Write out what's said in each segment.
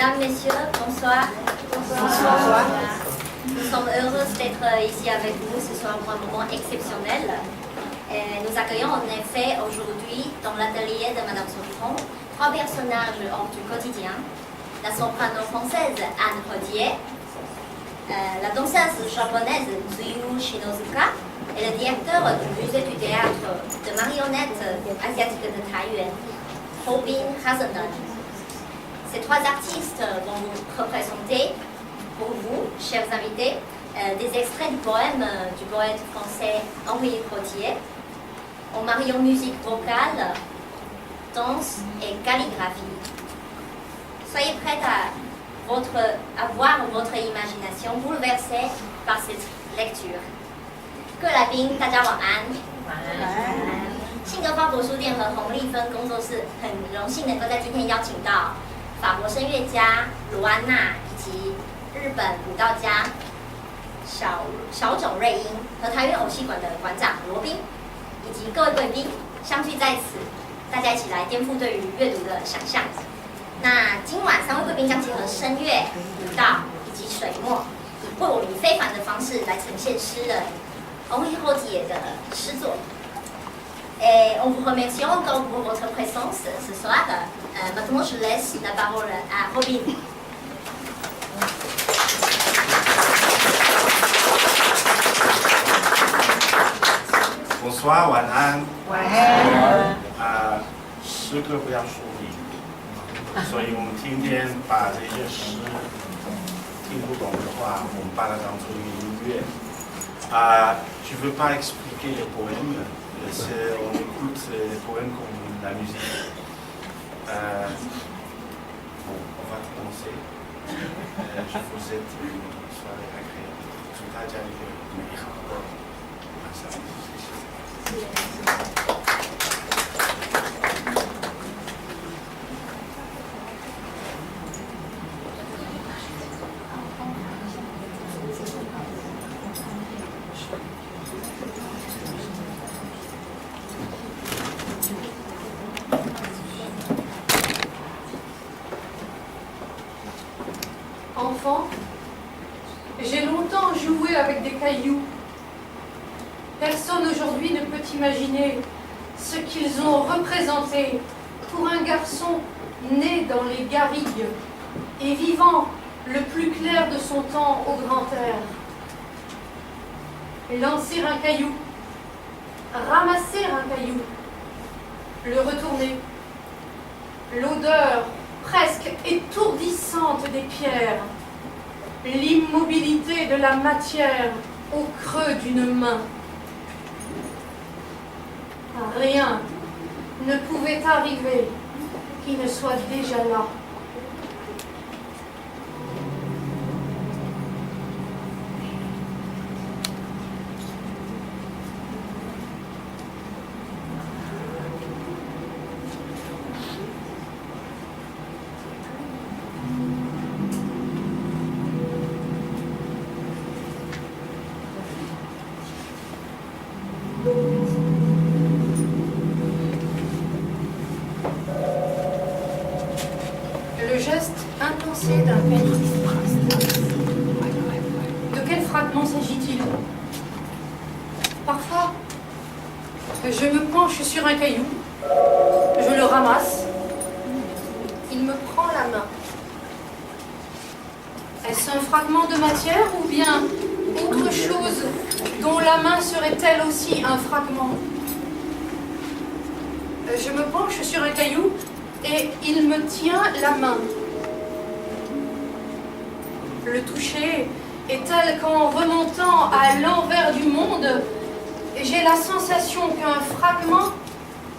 Mesdames, Messieurs, bonsoir. Bonsoir. Nous sommes heureuses d'être ici avec vous ce soir pour un moment exceptionnel. Nous accueillons en effet aujourd'hui dans l'atelier de Madame Sofron 3 personnages hors du quotidien. La soprano française Anne Rodier, la danseuse japonaise Tsuyu Shinozuka et le directeur du musée du théâtre de marionnettes asiatiques de Taïwan, Robin Hazenon. Ces 3 artistes vont vous représenter pour vous, chers invités, des extraits du poème du poète français Henri Rodier, en mariant musique vocale, danse et calligraphie. Soyez prêts à voir votre imagination bouleversée par cette lecture. 各来宾，大家晚安。晚安。信格法国书店和洪丽芬工作室很荣幸能够在今天邀请到法国声乐家卢安娜以及日本舞蹈家小冢瑞英和台湾偶戏馆的馆长罗宾，以及各位贵宾相聚在此，大家一起来颠覆对于阅读的想象。那今晚3位贵宾将结合声乐、舞蹈以及水墨，以过于非凡的方式来呈现诗人Henri Rodier的诗作。On vous remercie encore pour votre présence ce soir. Maintenant, je laisse la parole à Robin. Bonsoir, 晚安。晚安。诗歌不要说明，所以我们今天把这些诗听不懂的话，我们把它当做一个音乐。Je ne veux pas expliquer les poèmes, on écoute les poèmes comme la musique. Bon, on va commencer. Je vous souhaite une soirée agréable. 祝大家一个美好的晚上。谢谢。Enfant, j'ai longtemps joué avec des cailloux. Personne aujourd'hui ne peut imaginer ce qu'ils ont représenté pour un garçon né dans les garrigues et vivant le plus clair de son temps au grand air. Lancer un caillou, ramasser un caillou, le retourner, l'odeur presque étourdissante des pierres, l'immobilité de la matière au creux d'une main. Rien ne pouvait arriver qui ne soit déjà là. Le geste impensé d'un caillou. De quel fragment s'agit-il? Parfois, je me penche sur un caillou, je le ramasse, il me prend la main. Est-ce un fragment de matière ou bien autre chose dont la main serait elle aussi un fragment? Je me penche sur un caillou et il me tient la main. Le toucher est tel qu'en remontant à l'envers du monde, j'ai la sensation qu'un fragment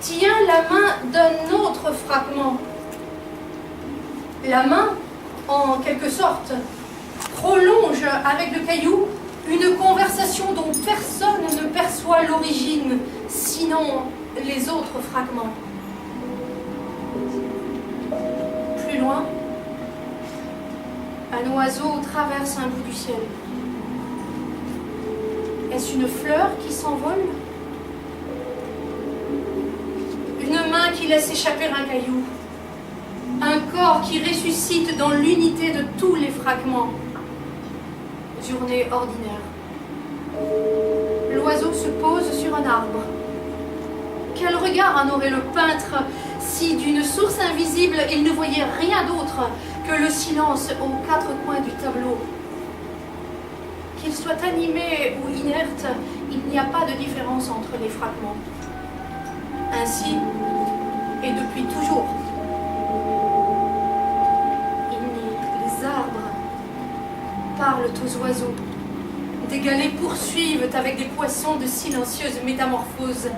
tient la main d'un autre fragment. La main, en quelque sorte, prolonge avec le caillou une conversation dont personne ne perçoit l'origine, sinon les autres fragments. Plus loin, un oiseau traverse un bout du ciel. Est-ce une fleur qui s'envole? Une main qui laisse échapper un caillou? Un corps corps qui ressuscite dans l'unité de tous les fragments. Journée ordinaire. L'oiseau se pose sur un arbre. Quel regard en aurait le peintre si d'une source invisible il ne voyait rien d'autre que le silence aux quatre coins du tableau? Qu'il soit animé ou inerte, il n'y a pas de différence entre les fragments. Ainsi, et depuis toujours, les arbres parlent aux oiseaux, des galets poursuivent avec des poissons de silencieuses métamorphoses.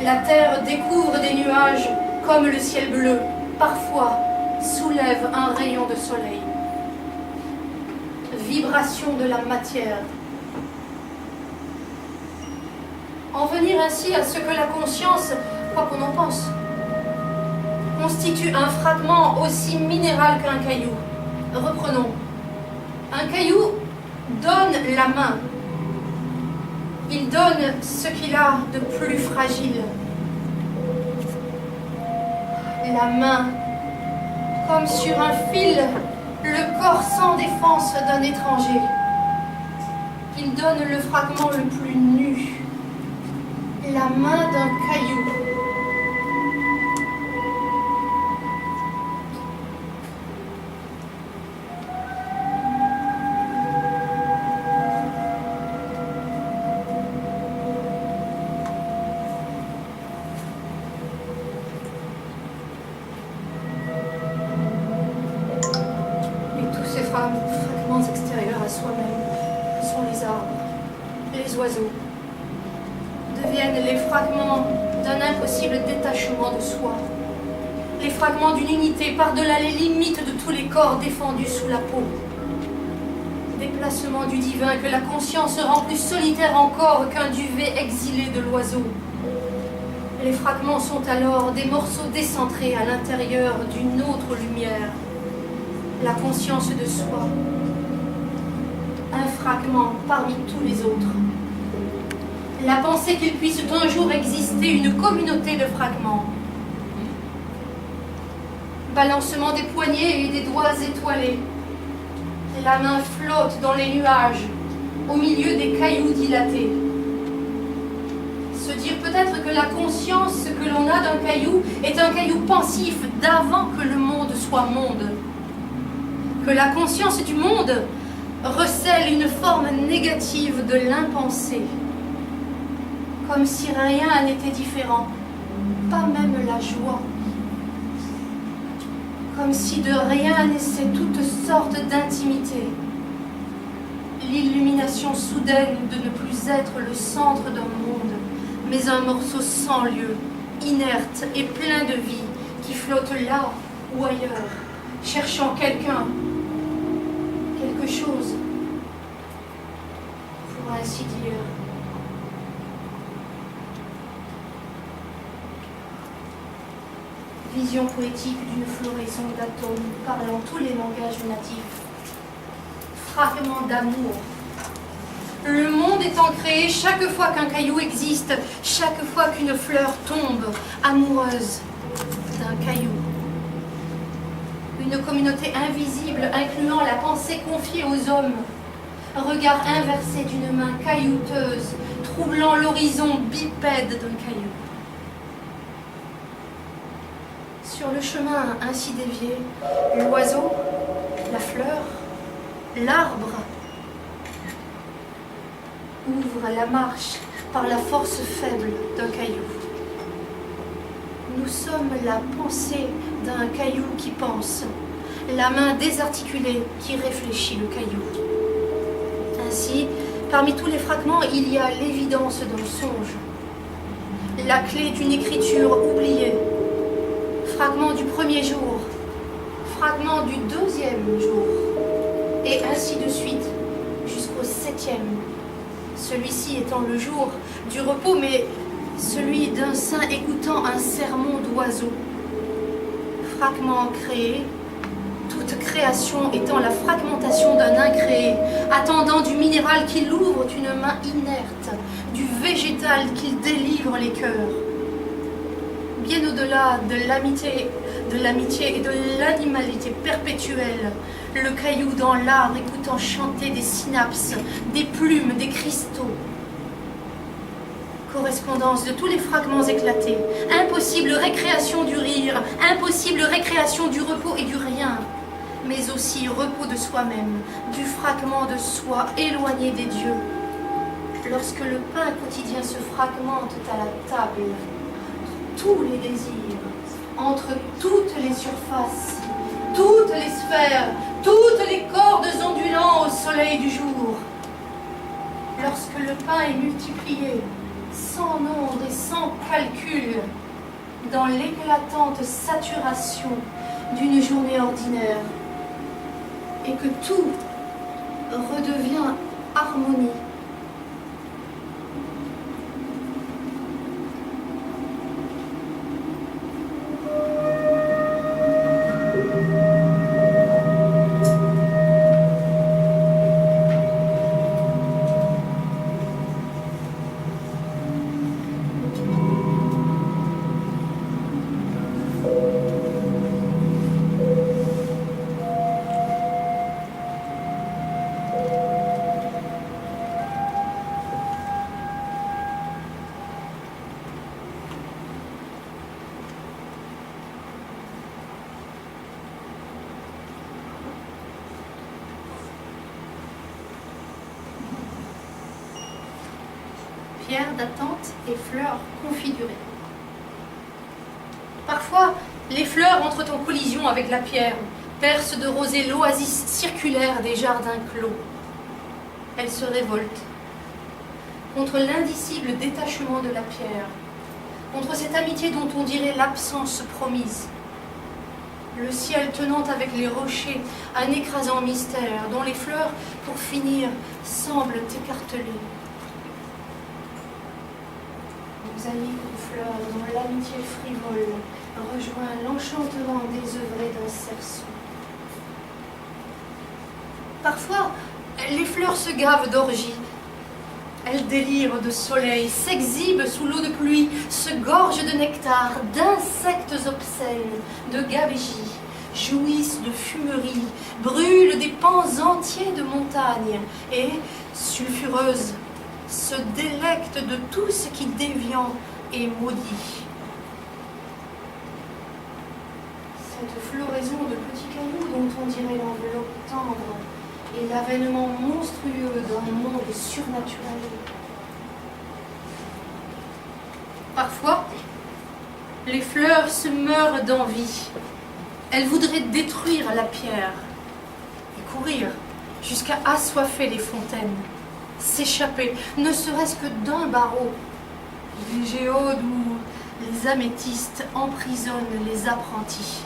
La terre découvre des nuages comme le ciel bleu, parfois soulève un rayon de soleil. Vibration de la matière. En venir ainsi à ce que la conscience, quoi qu'on en pense, constitue un fragment aussi minéral qu'un caillou. Reprenons. Un caillou donne la main. Il donne ce qu'il a de plus fragile. La main, comme sur un fil, le corps sans défense d'un étranger. Il donne le fragment le plus nu, la main d'un caillou. Fragments extérieurs à soi-même sont les arbres, les oiseaux, deviennent les fragments d'un impossible détachement de soi, les fragments d'une unité par-delà les limites de tous les corps défendus sous la peau, déplacement du divin que la conscience rend plus solitaire encore qu'un duvet exilé de l'oiseau. Les fragments sont alors des morceaux décentrés à l'intérieur d'une autre lumière, la conscience de soi, un fragment parmi tous les autres. La pensée qu'il puisse un jour exister une communauté de fragments. Balancement des poignets et des doigts étoilés. La main flotte dans les nuages, au milieu des cailloux dilatés. Se dire peut-être que la conscience que l'on a d'un caillou est un caillou pensif d'avant que le monde soit monde. Que la conscience du monde recèle une forme négative de l'impensé, comme si rien n'était différent, pas même la joie, comme si de rien naissait toutes sortes d'intimités, l'illumination soudaine de ne plus être le centre d'un monde, mais un morceau sans lieu, inerte et plein de vie, qui flotte là ou ailleurs, cherchant quelqu'un, quelque chose, pour ainsi dire. Vision poétique d'une floraison d'atomes parlant tous les langages natifs. Fragment d'amour. Le monde étant créé chaque fois qu'un caillou existe, chaque fois qu'une fleur tombe, amoureuse d'un caillou. Une communauté invisible incluant la pensée confiée aux hommes, regard inversé d'une main caillouteuse, troublant l'horizon bipède d'un caillou. Sur le chemin ainsi dévié, l'oiseau, la fleur, l'arbre ouvre la marche par la force faible d'un caillou. Nous sommes la pensée d'un caillou qui pense, la main désarticulée qui réfléchit le caillou. Ainsi, parmi tous les fragments, il y a l'évidence d'un songe, la clé d'une écriture oubliée, fragment du premier jour, fragment du deuxième jour, et ainsi de suite, jusqu'au septième. Celui-ci étant le jour du repos, mais celui d'un saint écoutant un sermon d'oiseau. Fragment créé, toute création étant la fragmentation d'un incréé, attendant du minéral qu'il ouvre une main inerte, du végétal qu'il délivre les cœurs. Bien au-delà de l'amitié de l'amitié et de l'animalité perpétuelle, le caillou dans l'arbre écoutant chanter des synapses, des plumes, des cristaux. Correspondance de tous les fragments éclatés, impossible récréation du rire, impossible récréation du repos et du rien, mais aussi repos de soi-même, du fragment de soi éloigné des dieux. Lorsque le pain quotidien se fragmente à la table, tous les désirs, entre toutes les surfaces, toutes les sphères, toutes les cordes ondulant au soleil du jour. Lorsque le pain est multiplié, sans nombre et sans calcul, dans l'éclatante saturation d'une journée ordinaire, et que tout redevient harmonie. Pierre d'attente et fleurs configurées. Parfois, les fleurs entrent en collision avec la pierre, percent de rosée l'oasis circulaire des jardins clos. Elles se révoltent contre l'indicible détachement de la pierre, contre cette amitié dont on dirait l'absence promise. Le ciel tenant avec les rochers un écrasant mystère, dont les fleurs, pour finir, semblent écartelées. Mosaïque aux fleurs dont l'amitié frivole rejoint l'enchantement désœuvré d'un cerceau. Parfois, les fleurs se gavent d'orgie. Elles délirent de soleil, s'exhibent sous l'eau de pluie, se gorgent de nectar, d'insectes obscènes, de gabegies, jouissent de fumeries, brûlent des pans entiers de montagnes et, sulfureuses, se délectent de tout ce qui déviant et maudit. Cette floraison de petits cailloux dont on dirait l'enveloppe tendre et l'avènement monstrueux d'un monde surnaturel. Parfois, les fleurs se meurent d'envie. Elles voudraient détruire la pierre et courir jusqu'à assoiffer les fontaines, s'échapper, ne serait-ce que d'un barreau, les géodes où les améthystes emprisonnent les apprentis.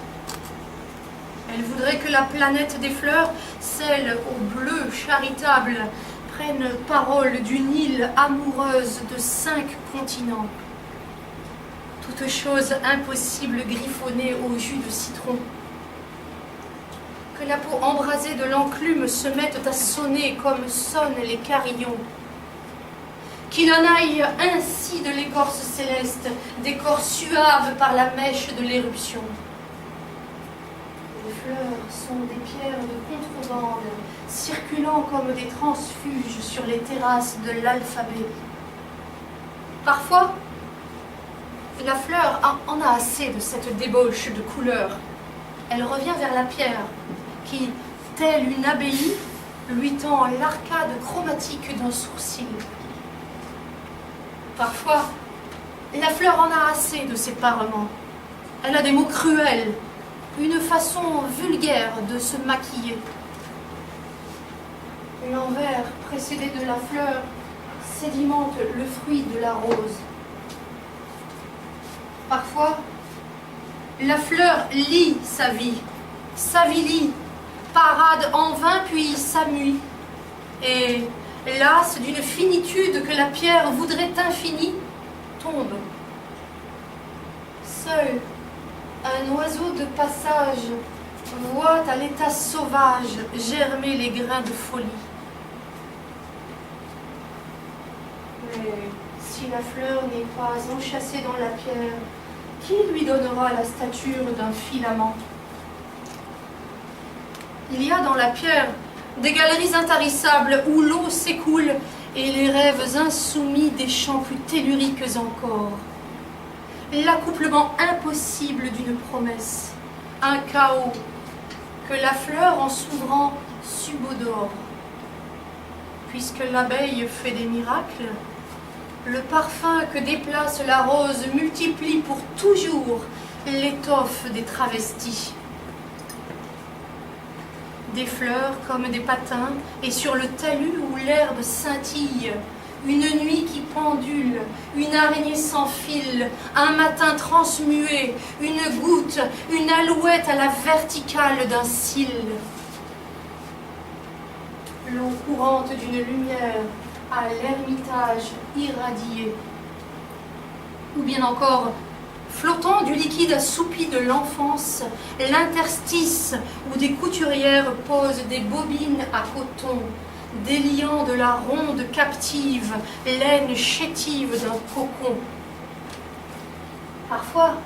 Elle voudrait que la planète des fleurs, celle au bleu charitable, prenne parole d'une île amoureuse de 5 continents. Toute chose impossible griffonnée au jus de citron. Que la peau embrasée de l'enclume se mette à sonner comme sonnent les carillons. Qu'il en aille ainsi de l'écorce céleste, des corps suaves par la mèche de l'éruption. Les fleurs sont des pierres de contrebande, circulant comme des transfuges sur les terrasses de l'alphabet. Parfois, la fleur en a assez de cette débauche de couleurs. Elle revient vers la pierre, qui, telle une abbaye, lui tend l'arcade chromatique d'un sourcil. Parfois, la fleur en a assez de ses parements. Elle a des mots cruels, une façon vulgaire de se maquiller. L'envers précédé de la fleur sédimente le fruit de la rose. Parfois, la fleur lie sa vie, s'avilit, parade en vain puis s'amuse. Et lasse d'une finitude que la pierre voudrait infinie, tombe. Seul un oiseau de passage voit à l'état sauvage germer les grains de folie. Mais si la fleur n'est pas enchâssée dans la pierre, Qui lui donnera la stature d'un filament? Il y a dans la pierre des galeries intarissables où l'eau s'écoule et les rêves insoumis des chants plus telluriques encore. L'accouplement impossible d'une promesse, un chaos que la fleur en s'ouvrant subodore. Puisque l'abeille fait des miracles, le parfum que déplace la rose multiplie pour toujours l'étoffe des travestis. Des fleurs comme des patins, et sur le talus où l'herbe scintille, une nuit qui pendule, une araignée sans fil, un matin transmué, une goutte, une alouette à la verticale d'un cil. L'eau courante d'une lumière à l'ermitage irradié. Ou bien encore, flottant du liquide assoupi de l'enfance, l'interstice où des couturières posent des bobines à coton, déliant de la ronde captive l'aine chétive d'un cocon. Parfois,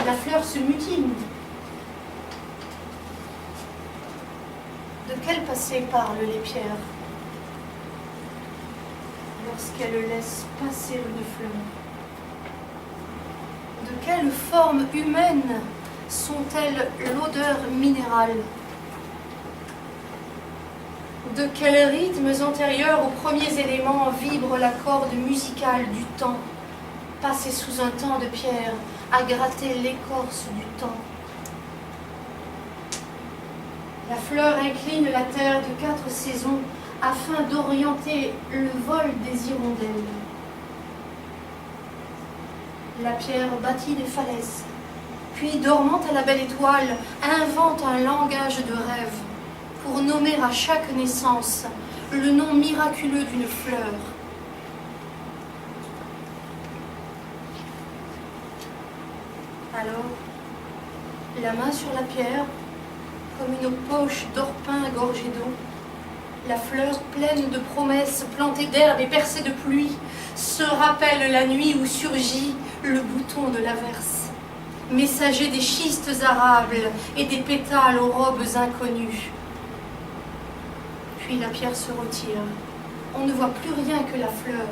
la fleur se mutine. De quel passé parlent les pierres lorsqu'elles laissent passer une fleur? De quelle forme humaine sont-elles l'odeur minérale? De quels rythmes antérieurs aux premiers éléments vibre la corde musicale du temps, passée sous un temps de pierre à gratter l'écorce du temps? La fleur incline la terre de 4 saisons afin d'orienter le vol des hirondelles. La pierre bâtit des falaises, puis dormant à la belle étoile, invente un langage de rêve pour nommer à chaque naissance le nom miraculeux d'une fleur. Alors, la main sur la pierre, comme une poche d'orpin gorgée d'eau, la fleur pleine de promesses, plantée d'herbe et percée de pluie, se rappelle la nuit où surgit le bouton de l'averse, messager des schistes arables et des pétales aux robes inconnues. Puis la pierre se retire. On ne voit plus rien que la fleur.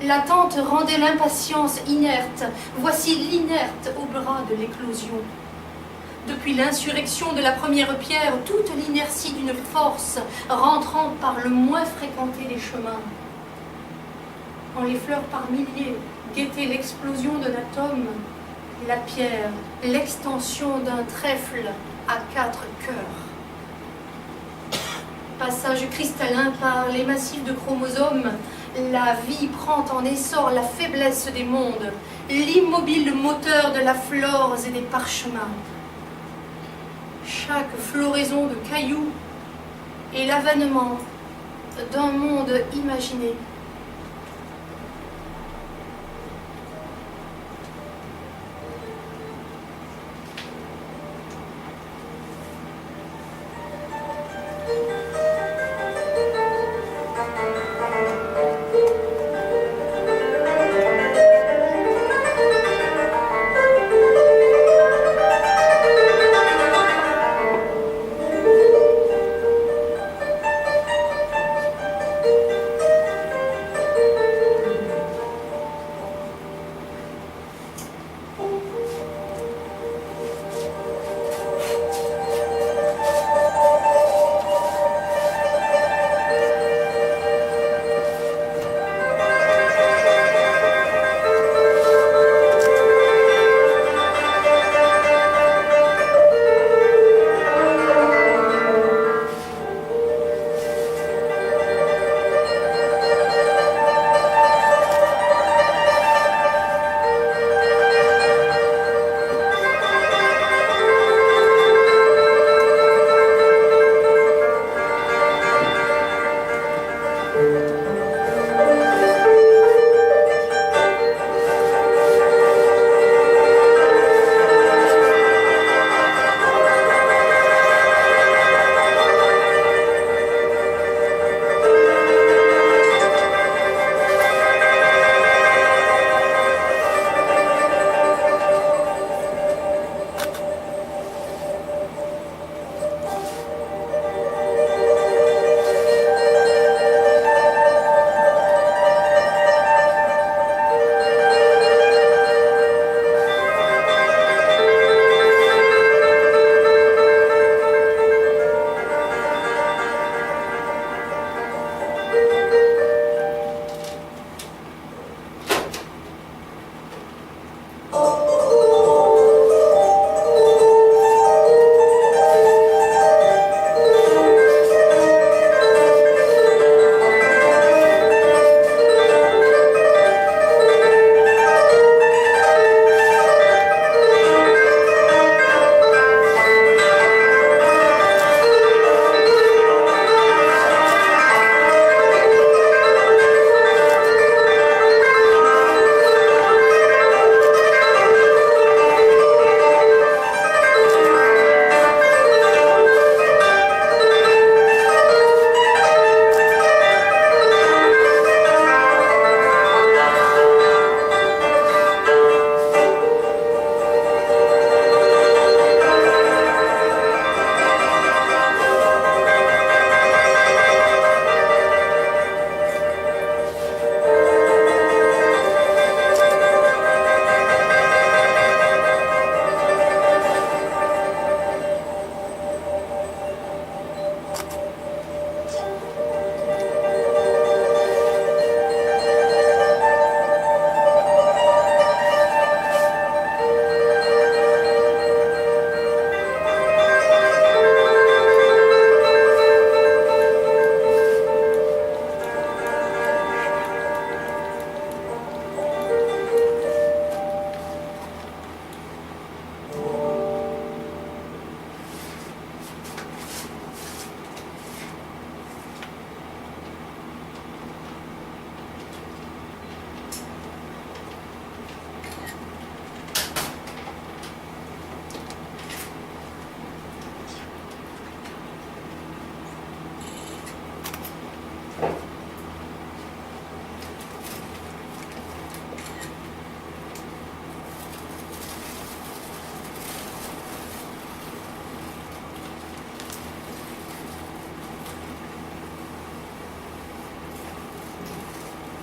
L'attente rendait l'impatience inerte. Voici l'inerte au bras de l'éclosion. Depuis l'insurrection de la première pierre, toute l'inertie d'une force rentrant par le moins fréquenté des chemins. Quand les fleurs par milliers guettaient l'explosion d'un atome, la pierre, l'extension d'un trèfle à 4 cœurs. Passage cristallin par les massifs de chromosomes, la vie prend en essor la faiblesse des mondes, l'immobile moteur de la flore et des parchemins. Chaque floraison de cailloux est l'avènement d'un monde imaginé.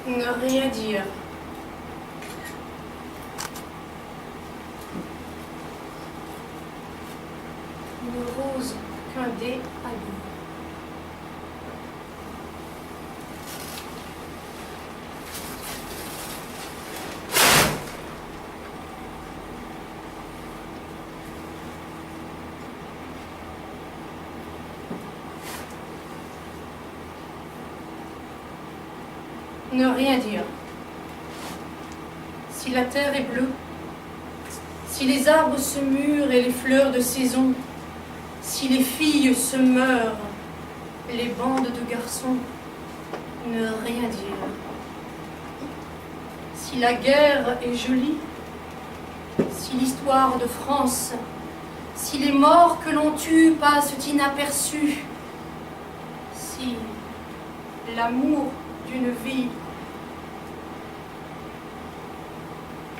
Ne rien dire. Ne rose qu'un dé à lui. Ne rien dire. Si la terre est bleue, si les arbres se murent et les fleurs de saison, si les filles se meurent, les bandes de garçons, ne rien dire. Si la guerre est jolie, si l'histoire de France, si les morts que l'on tue passent inaperçus, si l'amour d'une vie,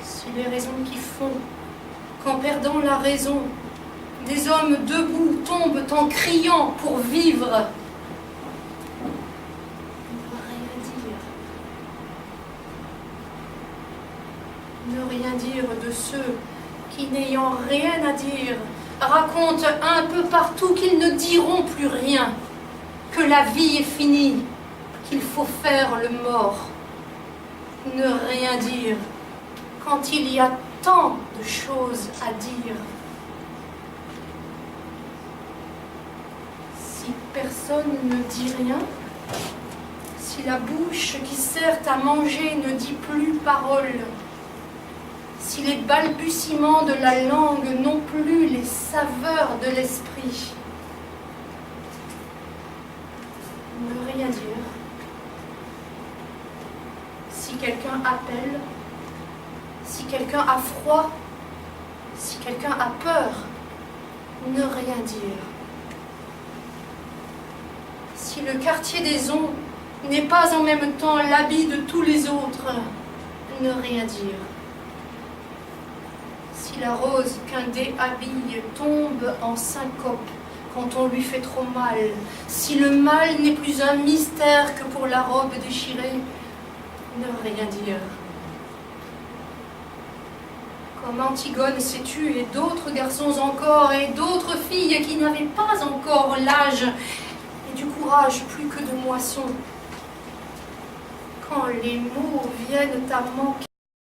si les raisons qui font qu'en perdant la raison, des hommes debout tombent en criant pour vivre. Ne rien dire de ceux qui, n'ayant rien à dire, racontent un peu partout qu'ils ne diront plus rien, que la vie est finie, qu'il faut faire le mort. Ne rien dire quand il y a tant de choses à dire. Si personne ne dit rien, si la bouche qui sert à manger ne dit plus parole, si les balbutiements de la langue n'ont plus les saveurs de l'esprit, ne rien dire. Si quelqu'un appelle, si quelqu'un a froid, si quelqu'un a peur, ne rien dire. Si le quartier des Ondes n'est pas en même temps l'habit de tous les autres, ne rien dire. Si la rose qu'un dé habille tombe en syncope quand on lui fait trop mal, si le mal n'est plus un mystère que pour la robe déchirée, ne rien dire. Comme Antigone s'est tue et d'autres garçons encore et d'autres filles qui n'avaient pas encore l'âge et du courage plus que de moisson. Quand les mots viennent à manquer,